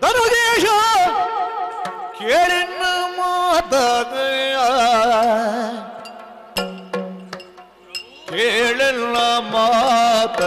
ಧನುಜೇಶ ಕೇಳಿನ ಮಾತ ಕೇಳಿನ ಮಾತ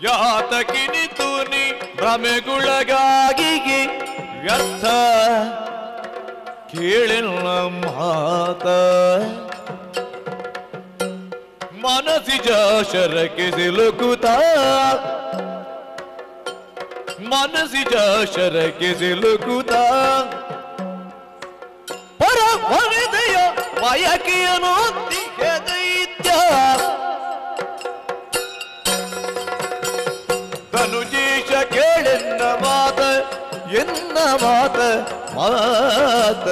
ಯಾತಕಿನಿತು ನೀ ಭ್ರಮೆಗುಳಗಾಗಿ ವ್ಯರ್ಥ ಕೇಳಿಲ್ಲ ಮಾತ ಮನಸಿಜ ಶರಕ್ಕೆ ಸಿಲುಕುತ ಮನಸಿಜ ಶರಕ್ಕೆ ಸಿಲುಕುತ ಪರ ವರದೆಯ ಬಯಕೆಯನು ದೈತ್ಯ ಧನುಜೇಶ ಕೇಳೆನ್ನ ಮಾತ ಎನ್ನ ಮಾತ ಮಾತ